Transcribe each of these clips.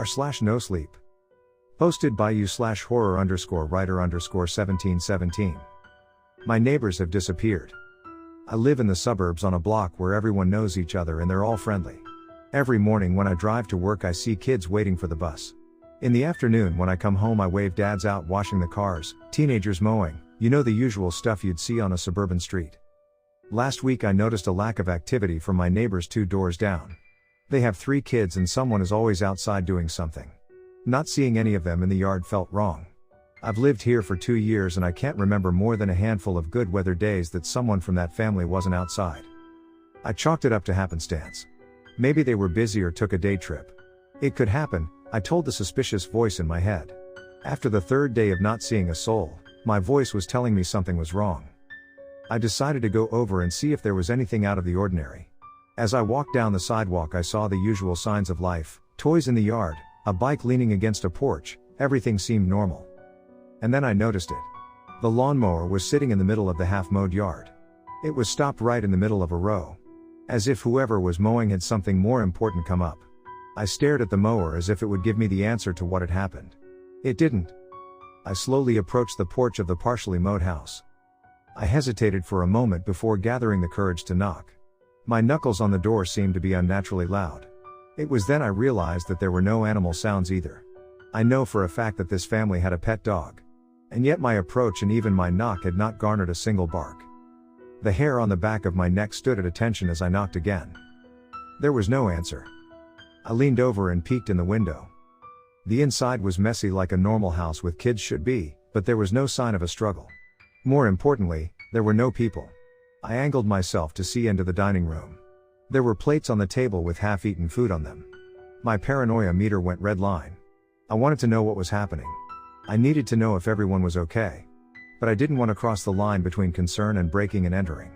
r/nosleep. Posted by you/horror_writer_1717. My neighbors have disappeared. I live in the suburbs on a block where everyone knows each other and they're all friendly. Every morning when I drive to work I see kids waiting for the bus. In the afternoon when I come home I wave dads out washing the cars, teenagers mowing, the usual stuff you'd see on a suburban street. Last week I noticed a lack of activity from my neighbors 2 doors down. They have 3 kids and someone is always outside doing something. Not seeing any of them in the yard felt wrong. I've lived here for 2 years and I can't remember more than a handful of good weather days that someone from that family wasn't outside. I chalked it up to happenstance. Maybe they were busy or took a day trip. It could happen, I told the suspicious voice in my head. After the 3rd day of not seeing a soul, my voice was telling me something was wrong. I decided to go over and see if there was anything out of the ordinary. As I walked down the sidewalk I saw the usual signs of life, toys in the yard, a bike leaning against a porch, everything seemed normal. And then I noticed it. The lawnmower was sitting in the middle of the half-mowed yard. It was stopped right in the middle of a row. As if whoever was mowing had something more important come up. I stared at the mower as if it would give me the answer to what had happened. It didn't. I slowly approached the porch of the partially mowed house. I hesitated for a moment before gathering the courage to knock. My knuckles on the door seemed to be unnaturally loud. It was then I realized that there were no animal sounds either. I know for a fact that this family had a pet dog. And yet my approach and even my knock had not garnered a single bark. The hair on the back of my neck stood at attention as I knocked again. There was no answer. I leaned over and peeked in the window. The inside was messy like a normal house with kids should be, but there was no sign of a struggle. More importantly, there were no people. I angled myself to see into the dining room. There were plates on the table with half-eaten food on them. My paranoia meter went red line. I wanted to know what was happening. I needed to know if everyone was okay. But I didn't want to cross the line between concern and breaking and entering.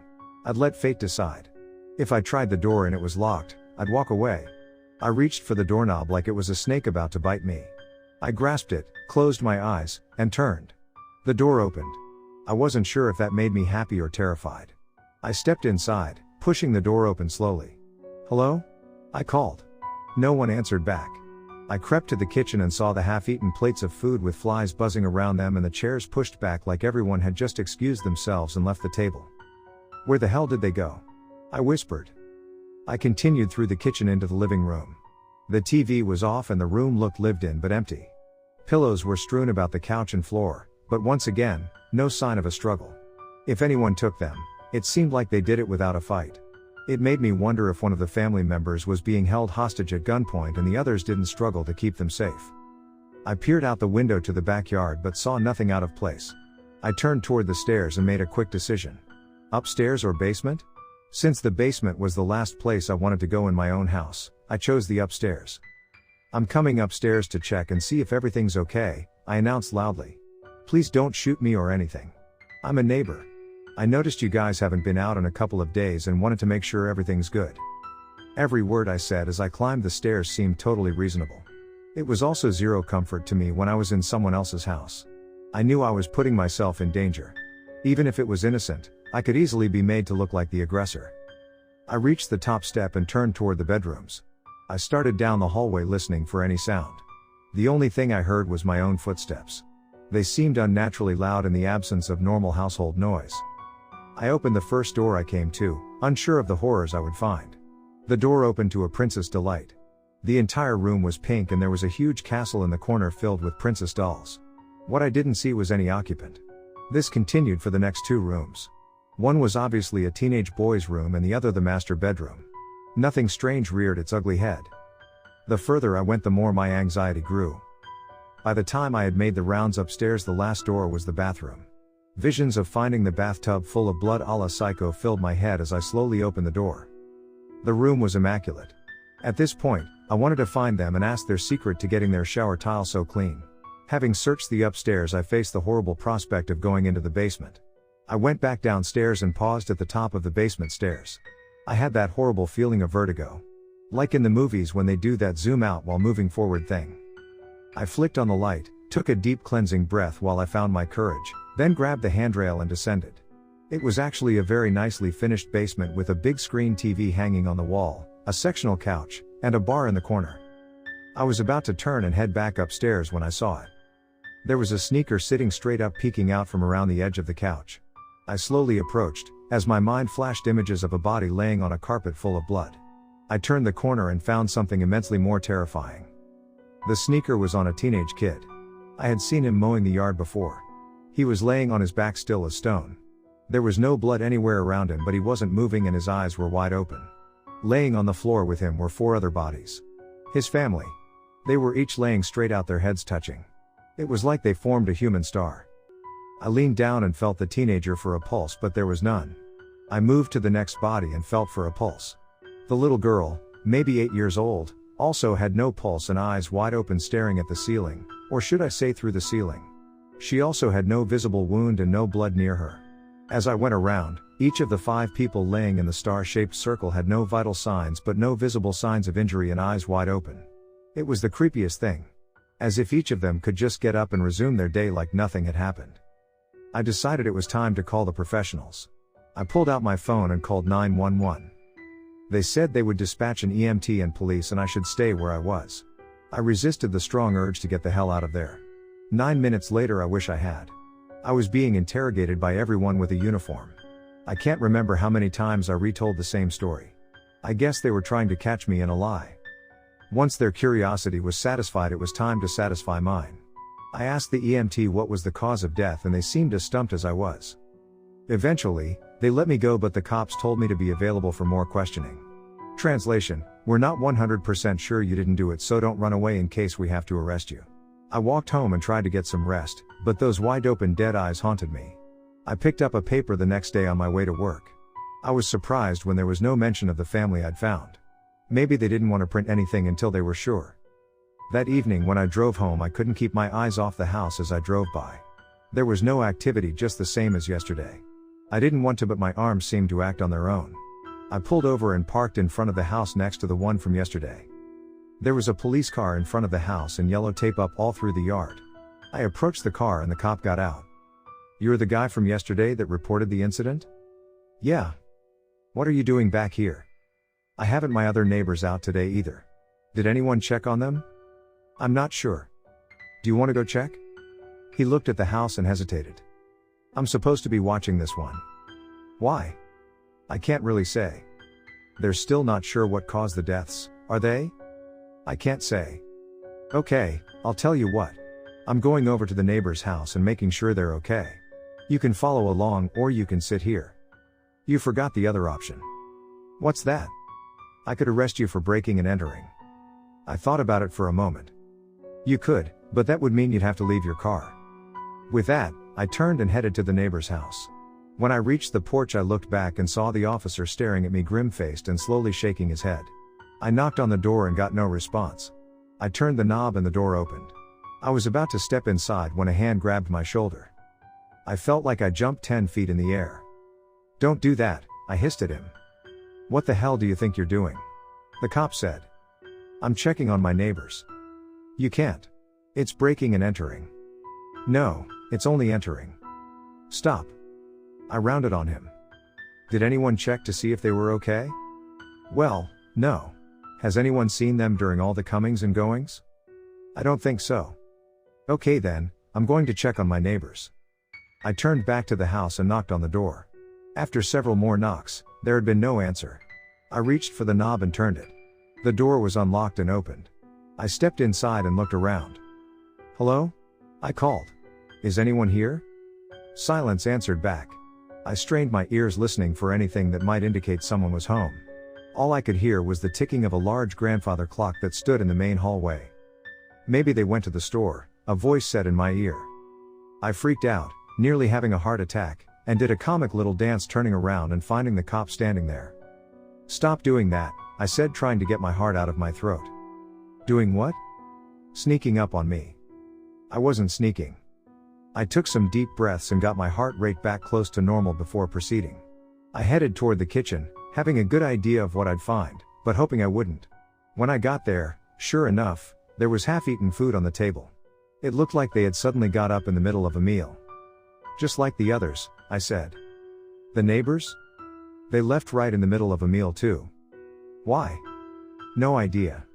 I'd let fate decide. If I tried the door and it was locked, I'd walk away. I reached for the doorknob like it was a snake about to bite me. I grasped it, closed my eyes, and turned. The door opened. I wasn't sure if that made me happy or terrified. I stepped inside, pushing the door open slowly. "Hello?" I called. No one answered back. I crept to the kitchen and saw the half-eaten plates of food with flies buzzing around them and the chairs pushed back like everyone had just excused themselves and left the table. "Where the hell did they go?" I whispered. I continued through the kitchen into the living room. The TV was off and the room looked lived in but empty. Pillows were strewn about the couch and floor, but once again, no sign of a struggle. If anyone took them, it seemed like they did it without a fight. It made me wonder if one of the family members was being held hostage at gunpoint and the others didn't struggle to keep them safe. I peered out the window to the backyard but saw nothing out of place. I turned toward the stairs and made a quick decision. Upstairs or basement? Since the basement was the last place I wanted to go in my own house, I chose the upstairs. "I'm coming upstairs to check and see if everything's okay," I announced loudly. "Please don't shoot me or anything. I'm a neighbor. I noticed you guys haven't been out in a couple of days and wanted to make sure everything's good." Every word I said as I climbed the stairs seemed totally reasonable. It was also zero comfort to me when I was in someone else's house. I knew I was putting myself in danger. Even if it was innocent, I could easily be made to look like the aggressor. I reached the top step and turned toward the bedrooms. I started down the hallway listening for any sound. The only thing I heard was my own footsteps. They seemed unnaturally loud in the absence of normal household noise. I opened the first door I came to, unsure of the horrors I would find. The door opened to a princess delight. The entire room was pink and there was a huge castle in the corner filled with princess dolls. What I didn't see was any occupant. This continued for the next 2 rooms. One was obviously a teenage boy's room and the other the master bedroom. Nothing strange reared its ugly head. The further I went the more my anxiety grew. By the time I had made the rounds upstairs the last door was the bathroom. Visions of finding the bathtub full of blood a la Psycho filled my head as I slowly opened the door. The room was immaculate. At this point, I wanted to find them and ask their secret to getting their shower tile so clean. Having searched the upstairs I faced the horrible prospect of going into the basement. I went back downstairs and paused at the top of the basement stairs. I had that horrible feeling of vertigo. Like in the movies when they do that zoom out while moving forward thing. I flicked on the light, took a deep cleansing breath while I found my courage, then grabbed the handrail and descended. It was actually a very nicely finished basement with a big screen TV hanging on the wall, a sectional couch, and a bar in the corner. I was about to turn and head back upstairs when I saw it. There was a sneaker sitting straight up, peeking out from around the edge of the couch. I slowly approached, as my mind flashed images of a body laying on a carpet full of blood. I turned the corner and found something immensely more terrifying. The sneaker was on a teenage kid. I had seen him mowing the yard before. He was laying on his back, still as stone. There was no blood anywhere around him, but he wasn't moving and his eyes were wide open. Laying on the floor with him were 4 other bodies. His family. They were each laying straight out, their heads touching. It was like they formed a human star. I leaned down and felt the teenager for a pulse, but there was none. I moved to the next body and felt for a pulse. The little girl, maybe 8 years old, also had no pulse and eyes wide open, staring at the ceiling, or should I say through the ceiling. She also had no visible wound and no blood near her. As I went around, each of the 5 people laying in the star-shaped circle had no vital signs, but no visible signs of injury and eyes wide open. It was the creepiest thing. As if each of them could just get up and resume their day like nothing had happened. I decided it was time to call the professionals. I pulled out my phone and called 911. They said they would dispatch an EMT and police and I should stay where I was. I resisted the strong urge to get the hell out of there. 9 minutes later, I wish I had. I was being interrogated by everyone with a uniform. I can't remember how many times I retold the same story. I guess they were trying to catch me in a lie. Once their curiosity was satisfied, it was time to satisfy mine. I asked the EMT what was the cause of death and they seemed as stumped as I was. Eventually, they let me go, but the cops told me to be available for more questioning. Translation: we're not 100% sure you didn't do it, so don't run away in case we have to arrest you. I walked home and tried to get some rest, but those wide open dead eyes haunted me. I picked up a paper the next day on my way to work. I was surprised when there was no mention of the family I'd found. Maybe they didn't want to print anything until they were sure. That evening when I drove home, I couldn't keep my eyes off the house as I drove by. There was no activity, just the same as yesterday. I didn't want to, but my arms seemed to act on their own. I pulled over and parked in front of the house next to the one from yesterday. There was a police car in front of the house and yellow tape up all through the yard. I approached the car and the cop got out. "You're the guy from yesterday that reported the incident?" "Yeah." "What are you doing back here?" "I haven't my other neighbors out today either. Did anyone check on them?" "I'm not sure." "Do you want to go check?" He looked at the house and hesitated. "I'm supposed to be watching this one." "Why?" "I can't really say." "They're still not sure what caused the deaths, are they?" "I can't say." "Okay, I'll tell you what. I'm going over to the neighbor's house and making sure they're okay. You can follow along or you can sit here." "You forgot the other option." "What's that?" "I could arrest you for breaking and entering." I thought about it for a moment. "You could, but that would mean you'd have to leave your car." With that, I turned and headed to the neighbor's house. When I reached the porch, I looked back and saw the officer staring at me grim-faced and slowly shaking his head. I knocked on the door and got no response. I turned the knob and the door opened. I was about to step inside when a hand grabbed my shoulder. I felt like I jumped 10 feet in the air. "Don't do that," I hissed at him. "What the hell do you think you're doing?" The cop said. "I'm checking on my neighbors." "You can't. It's breaking and entering." "No, it's only entering." "Stop." I rounded on him. "Did anyone check to see if they were okay?" "Well, no. Has anyone seen them during all the comings and goings?" "I don't think so." "Okay then, I'm going to check on my neighbors." I turned back to the house and knocked on the door. After several more knocks, there had been no answer. I reached for the knob and turned it. The door was unlocked and opened. I stepped inside and looked around. "Hello?" I called. "Is anyone here?" Silence answered back. I strained my ears, listening for anything that might indicate someone was home. All I could hear was the ticking of a large grandfather clock that stood in the main hallway. "Maybe they went to the store," a voice said in my ear. I freaked out, nearly having a heart attack, and did a comic little dance, turning around and finding the cop standing there. "Stop doing that," I said, trying to get my heart out of my throat. "Doing what?" "Sneaking up on me." I wasn't sneaking. I took some deep breaths and got my heart rate back close to normal before proceeding. I headed toward the kitchen, having a good idea of what I'd find, but hoping I wouldn't. When I got there, sure enough, there was half-eaten food on the table. It looked like they had suddenly got up in the middle of a meal. "Just like the others," I said. "The neighbors?" "They left right in the middle of a meal too." "Why?" "No idea."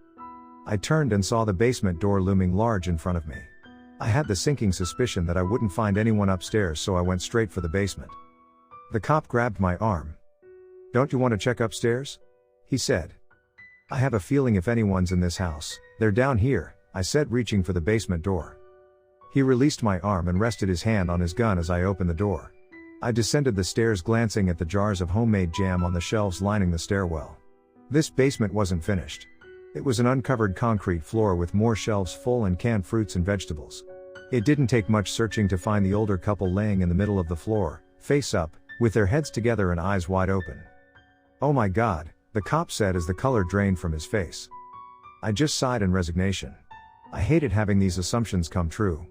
I turned and saw the basement door looming large in front of me. I had the sinking suspicion that I wouldn't find anyone upstairs, so I went straight for the basement. The cop grabbed my arm. "Don't you want to check upstairs?" he said. "I have a feeling if anyone's in this house, they're down here," I said, reaching for the basement door. He released my arm and rested his hand on his gun as I opened the door. I descended the stairs, glancing at the jars of homemade jam on the shelves lining the stairwell. This basement wasn't finished. It was an uncovered concrete floor with more shelves full and canned fruits and vegetables. It didn't take much searching to find the older couple laying in the middle of the floor, face up, with their heads together and eyes wide open. "Oh my God," the cop said as the color drained from his face. I just sighed in resignation. I hated having these assumptions come true.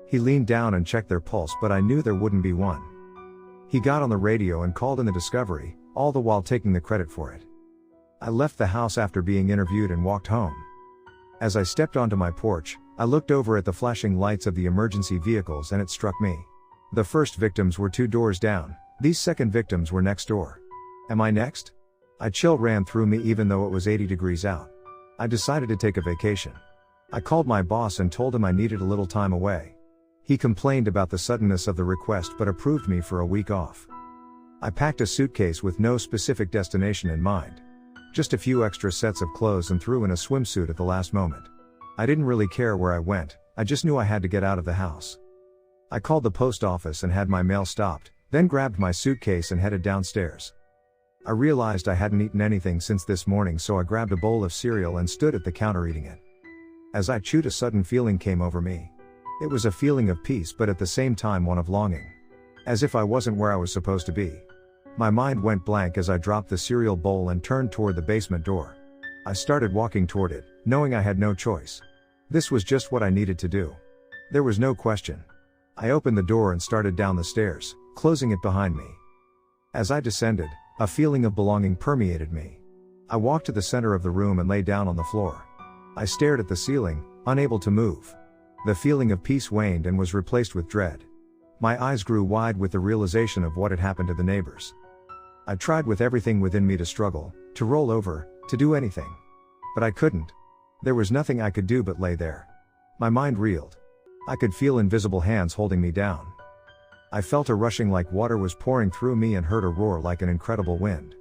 He leaned down and checked their pulse, but I knew there wouldn't be one. He got on the radio and called in the discovery, all the while taking the credit for it. I left the house after being interviewed and walked home. As I stepped onto my porch, I looked over at the flashing lights of the emergency vehicles and it struck me. The first victims were 2 doors down, these second victims were next door. Am I next? A chill ran through me even though it was 80 degrees out. I decided to take a vacation. I called my boss and told him I needed a little time away. He complained about the suddenness of the request but approved me for a week off. I packed a suitcase with no specific destination in mind. Just a few extra sets of clothes and threw in a swimsuit at the last moment. I didn't really care where I went, I just knew I had to get out of the house. I called the post office and had my mail stopped, then grabbed my suitcase and headed downstairs. I realized I hadn't eaten anything since this morning, so I grabbed a bowl of cereal and stood at the counter eating it. As I chewed, a sudden feeling came over me. It was a feeling of peace, but at the same time one of longing. As if I wasn't where I was supposed to be. My mind went blank as I dropped the cereal bowl and turned toward the basement door. I started walking toward it, knowing I had no choice. This was just what I needed to do. There was no question. I opened the door and started down the stairs, closing it behind me. As I descended, a feeling of belonging permeated me. I walked to the center of the room and lay down on the floor. I stared at the ceiling, unable to move. The feeling of peace waned and was replaced with dread. My eyes grew wide with the realization of what had happened to the neighbors. I tried with everything within me to struggle, to roll over, to do anything. But I couldn't. There was nothing I could do but lay there. My mind reeled. I could feel invisible hands holding me down. I felt a rushing like water was pouring through me and heard a roar like an incredible wind.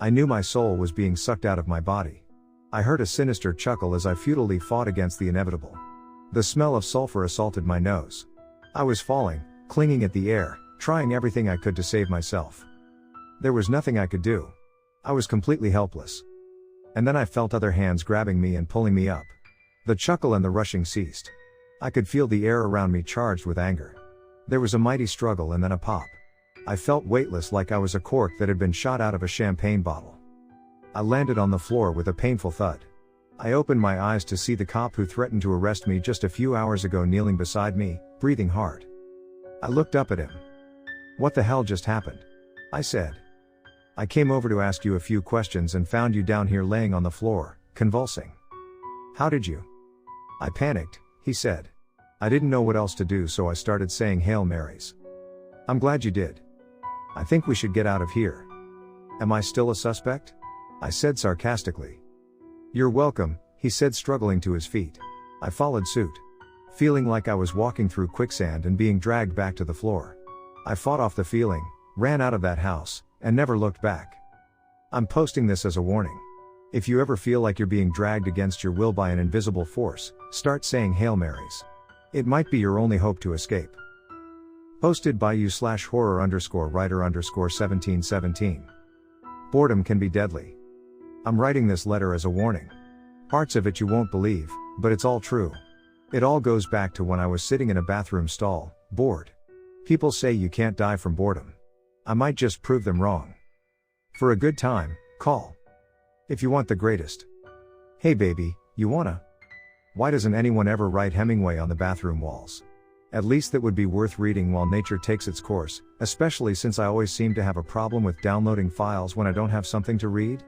I knew my soul was being sucked out of my body. I heard a sinister chuckle as I futilely fought against the inevitable. The smell of sulfur assaulted my nose. I was falling, clinging at the air, trying everything I could to save myself. There was nothing I could do. I was completely helpless. And then I felt other hands grabbing me and pulling me up. The chuckle and the rushing ceased. I could feel the air around me charged with anger. There was a mighty struggle and then a pop. I felt weightless, like I was a cork that had been shot out of a champagne bottle. I landed on the floor with a painful thud. I opened my eyes to see the cop who threatened to arrest me just a few hours ago kneeling beside me, breathing hard. I looked up at him. "What the hell just happened?" I said. "I came over to ask you a few questions and found you down here laying on the floor, convulsing." "How did you?" "I panicked," he said. "I didn't know what else to do, so I started saying Hail Marys." "I'm glad you did. I think we should get out of here." "Am I still a suspect?" I said sarcastically. "You're welcome," he said, struggling to his feet. I followed suit. Feeling like I was walking through quicksand and being dragged back to the floor. I fought off the feeling, ran out of that house, and never looked back. I'm posting this as a warning. If you ever feel like you're being dragged against your will by an invisible force, start saying Hail Marys. It might be your only hope to escape. Posted by you/horror_writer_1717. Boredom can be deadly. I'm writing this letter as a warning. Parts of it you won't believe, but it's all true. It all goes back to when I was sitting in a bathroom stall, bored. People say you can't die from boredom. I might just prove them wrong. For a good time, call. If you want the greatest. Hey baby, you wanna? Why doesn't anyone ever write Hemingway on the bathroom walls? At least that would be worth reading while nature takes its course, especially since I always seem to have a problem with downloading files when I don't have something to read.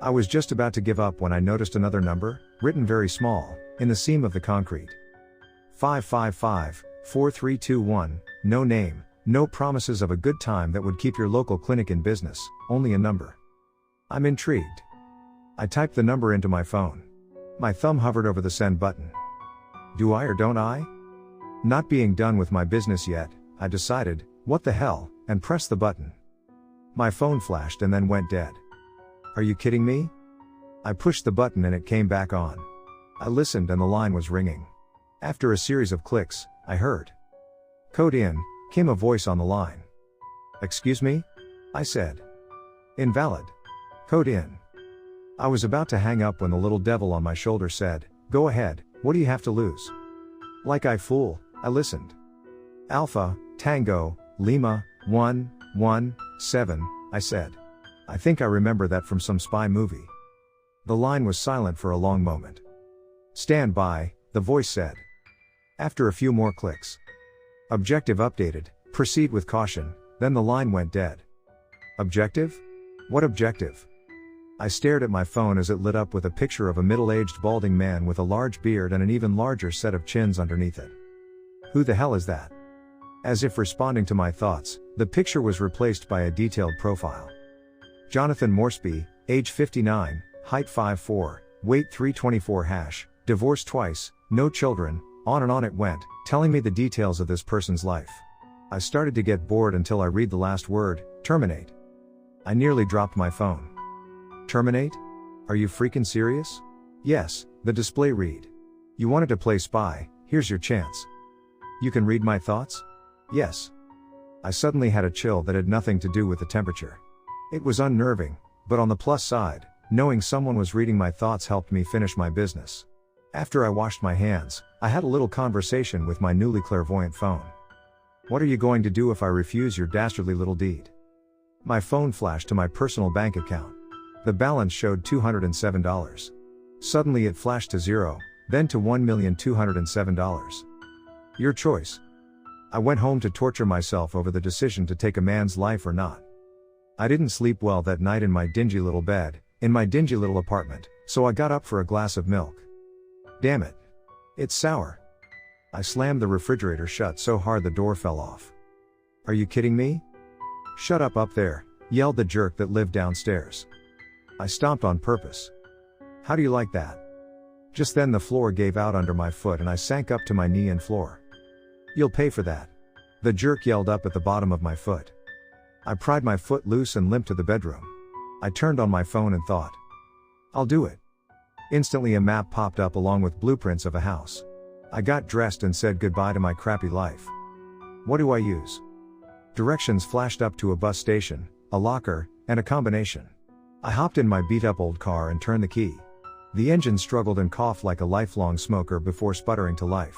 I was just about to give up when I noticed another number, written very small, in the seam of the concrete. 555-4321, no name, no promises of a good time that would keep your local clinic in business, only a number. I'm intrigued. I typed the number into my phone. My thumb hovered over the send button. Do I or don't I? Not being done with my business yet, I decided, what the hell, and pressed the button. My phone flashed and then went dead. Are you kidding me? I pushed the button and it came back on. I listened and the line was ringing. After a series of clicks, I heard. Code in, came a voice on the line. Excuse me? I said. Invalid. Code in. I was about to hang up when the little devil on my shoulder said, go ahead, what do you have to lose? Like I fool, I listened. Alpha, Tango, Lima, 1, 1, 7, I said. I think I remember that from some spy movie. The line was silent for a long moment. Stand by, the voice said. After a few more clicks. Objective updated, proceed with caution, then the line went dead. Objective? What objective? I stared at my phone as it lit up with a picture of a middle-aged balding man with a large beard and an even larger set of chins underneath it. Who the hell is that? As if responding to my thoughts, the picture was replaced by a detailed profile. Jonathan Moresby, age 59, height 5'4", weight 324 #, divorced twice, no children, on and on it went, telling me the details of this person's life. I started to get bored until I read the last word, terminate. I nearly dropped my phone. Terminate? Are you freaking serious? Yes, the display read. You wanted to play spy, here's your chance. You can read my thoughts? Yes. I suddenly had a chill that had nothing to do with the temperature. It was unnerving, but on the plus side, knowing someone was reading my thoughts helped me finish my business. After I washed my hands, I had a little conversation with my newly clairvoyant phone. What are you going to do if I refuse your dastardly little deed? My phone flashed to my personal bank account. The balance showed $207. Suddenly it flashed to zero, then to $1,207. Your choice. I went home to torture myself over the decision to take a man's life or not. I didn't sleep well that night in my dingy little bed, in my dingy little apartment, so I got up for a glass of milk. Damn it. It's sour. I slammed the refrigerator shut so hard the door fell off. Are you kidding me? Shut up there, yelled the jerk that lived downstairs. I stomped on purpose. How do you like that? Just then the floor gave out under my foot and I sank up to my knee in floor. You'll pay for that. The jerk yelled up at the bottom of my foot. I pried my foot loose and limped to the bedroom. I turned on my phone and thought. I'll do it. Instantly a map popped up along with blueprints of a house. I got dressed and said goodbye to my crappy life. What do I use? Directions flashed up to a bus station, a locker, and a combination. I hopped in my beat-up old car and turned the key. The engine struggled and coughed like a lifelong smoker before sputtering to life.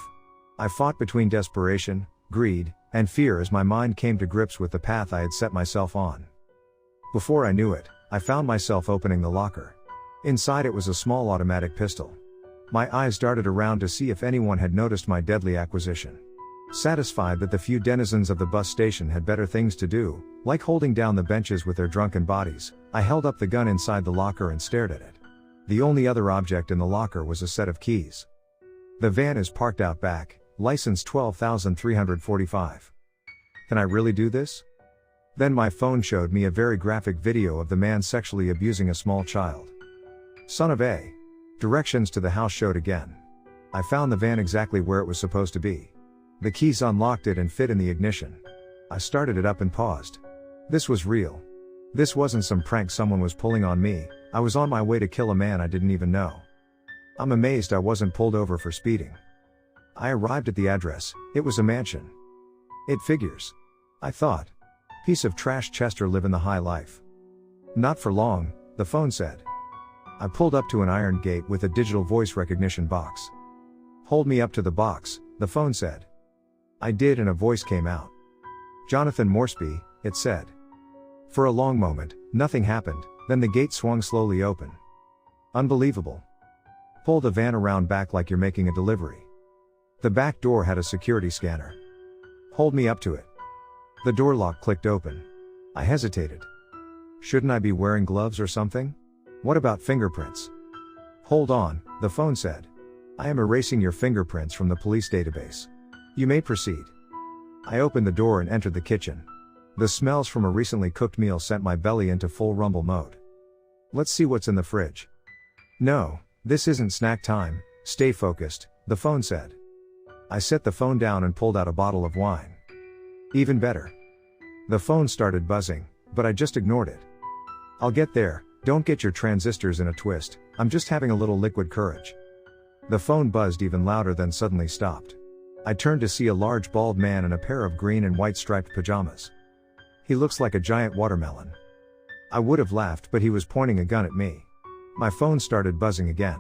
I fought between desperation, greed, and fear as my mind came to grips with the path I had set myself on. Before I knew it, I found myself opening the locker. Inside it was a small automatic pistol. My eyes darted around to see if anyone had noticed my deadly acquisition. Satisfied that the few denizens of the bus station had better things to do, like holding down the benches with their drunken bodies, I held up the gun inside the locker and stared at it. The only other object in the locker was a set of keys. The van is parked out back, license 12,345. Can I really do this? Then my phone showed me a very graphic video of the man sexually abusing a small child. Son of a. Directions to the house showed again. I found the van exactly where it was supposed to be. The keys unlocked it and fit in the ignition. I started it up and paused. This was real. This wasn't some prank someone was pulling on me. I was on my way to kill a man I didn't even know. I'm amazed I wasn't pulled over for speeding. I arrived at the address. It was a mansion. It figures. I thought. Piece of trash Chester living the high life. Not for long, the phone said. I pulled up to an iron gate with a digital voice recognition box. Hold me up to the box, the phone said. I did and a voice came out. Jonathan Moresby, it said. For a long moment, nothing happened, then the gate swung slowly open. Unbelievable. Pull the van around back like you're making a delivery. The back door had a security scanner. Hold me up to it. The door lock clicked open. I hesitated. Shouldn't I be wearing gloves or something? What about fingerprints? Hold on, the phone said. I am erasing your fingerprints from the police database. You may proceed. I opened the door and entered the kitchen. The smells from a recently cooked meal sent my belly into full rumble mode. Let's see what's in the fridge. No, This isn't snack time, stay focused, the phone said. I set the phone down and pulled out a bottle of wine. Even better. The phone started buzzing, but I just ignored it. I'll get there, don't get your transistors in a twist, I'm just having a little liquid courage. The phone buzzed even louder, then suddenly stopped. I turned to see a large bald man in a pair of green and white striped pajamas. He looks like a giant watermelon. I would have laughed, but he was pointing a gun at me. My phone started buzzing again.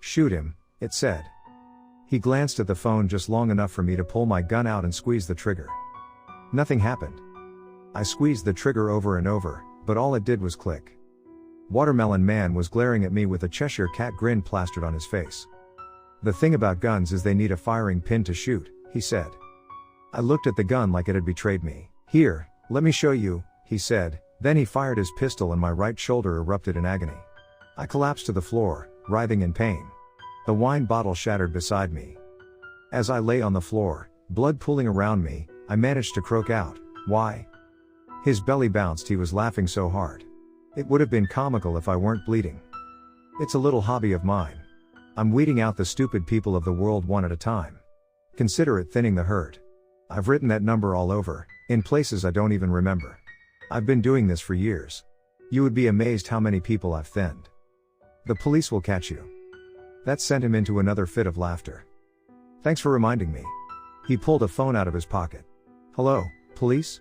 Shoot him, it said. He glanced at the phone just long enough for me to pull my gun out and squeeze the trigger. Nothing happened. I squeezed the trigger over and over, but all it did was click. Watermelon Man was glaring at me with a Cheshire Cat grin plastered on his face. The thing about guns is they need a firing pin to shoot, he said. I looked at the gun like it had betrayed me. Here, let me show you, he said, then he fired his pistol and my right shoulder erupted in agony. I collapsed to the floor, writhing in pain. The wine bottle shattered beside me. As I lay on the floor, blood pooling around me, I managed to croak out, "Why?" His belly bounced, he was laughing so hard. It would have been comical if I weren't bleeding. It's a little hobby of mine. I'm weeding out the stupid people of the world one at a time. Consider it thinning the herd. I've written that number all over, in places I don't even remember. I've been doing this for years. You would be amazed how many people I've thinned. The police will catch you. That sent him into another fit of laughter. Thanks for reminding me. He pulled a phone out of his pocket. Hello, police?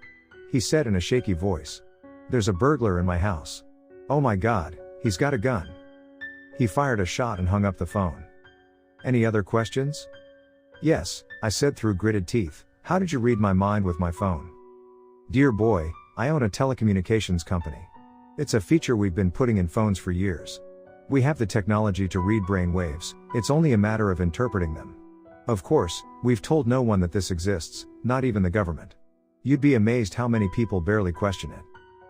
He said in a shaky voice. There's a burglar in my house. Oh my God, he's got a gun. He fired a shot and hung up the phone. Any other questions? Yes, I said through gritted teeth. How did you read my mind with my phone? Dear boy, I own a telecommunications company. It's a feature we've been putting in phones for years. We have the technology to read brain waves, it's only a matter of interpreting them. Of course, we've told no one that this exists, not even the government. You'd be amazed how many people barely question it.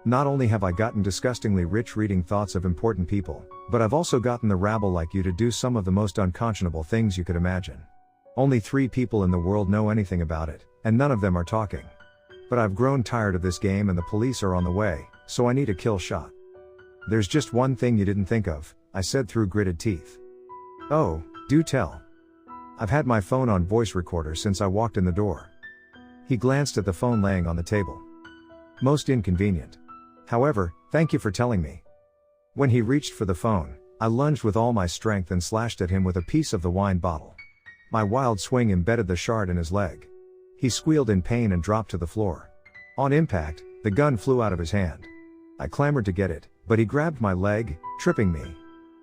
Not only have I gotten disgustingly rich reading thoughts of important people, but I've also gotten the rabble like you to do some of the most unconscionable things you could imagine. Only 3 people in the world know anything about it, and none of them are talking. But I've grown tired of this game and the police are on the way, so I need a kill shot. There's just one thing you didn't think of, I said through gritted teeth. Oh, do tell. I've had my phone on voice recorder since I walked in the door. He glanced at the phone laying on the table. Most inconvenient. However, thank you for telling me. When he reached for the phone, I lunged with all my strength and slashed at him with a piece of the wine bottle. My wild swing embedded the shard in his leg. He squealed in pain and dropped to the floor. On impact, the gun flew out of his hand. I clamored to get it, but he grabbed my leg, tripping me.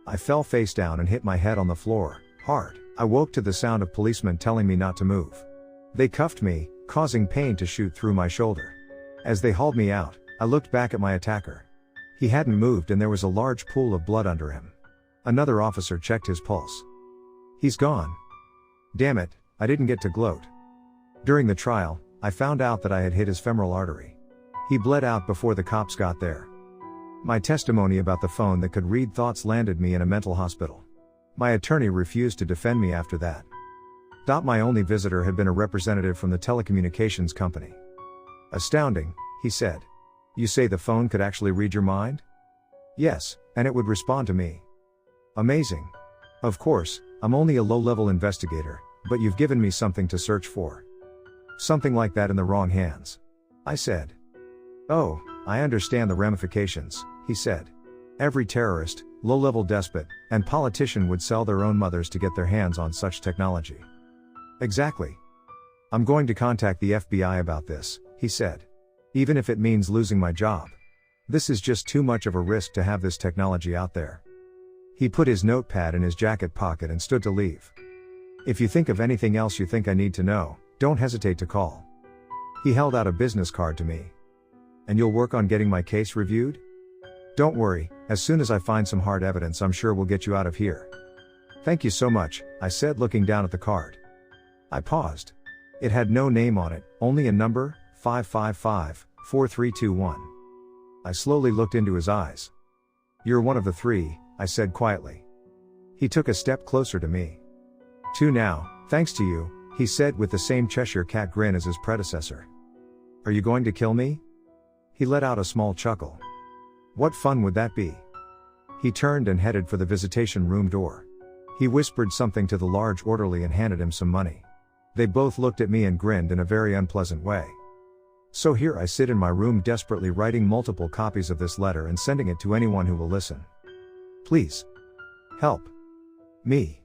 I fell face down and hit my head on the floor, hard. I woke to the sound of policemen telling me not to move. They cuffed me, causing pain to shoot through my shoulder. As they hauled me out, I looked back at my attacker. He hadn't moved and there was a large pool of blood under him. Another officer checked his pulse. He's gone. Damn it, I didn't get to gloat. During the trial, I found out that I had hit his femoral artery. He bled out before the cops got there. My testimony about the phone that could read thoughts landed me in a mental hospital. My attorney refused to defend me after that. My only visitor had been a representative from the telecommunications company. Astounding, he said. You say the phone could actually read your mind? Yes, and it would respond to me. Amazing. Of course, I'm only a low-level investigator, but you've given me something to search for. Something like that in the wrong hands. I said. Oh, I understand the ramifications, he said. Every terrorist, low-level despot, and politician would sell their own mothers to get their hands on such technology. Exactly. I'm going to contact the FBI about this, he said. Even if it means losing my job. This is just too much of a risk to have this technology out there. He put his notepad in his jacket pocket and stood to leave. If you think of anything else you think I need to know, don't hesitate to call. He held out a business card to me. And you'll work on getting my case reviewed? Don't worry, as soon as I find some hard evidence I'm sure we'll get you out of here. Thank you so much, I said looking down at the card. I paused. It had no name on it, only a number, 555-4321. I slowly looked into his eyes. You're one of the 3, I said quietly. He took a step closer to me. 2 now, thanks to you, he said with the same Cheshire Cat grin as his predecessor. Are you going to kill me? He let out a small chuckle. What fun would that be? He turned and headed for the visitation room door. He whispered something to the large orderly and handed him some money. They both looked at me and grinned in a very unpleasant way. So here I sit in my room desperately writing multiple copies of this letter and sending it to anyone who will listen. Please help me.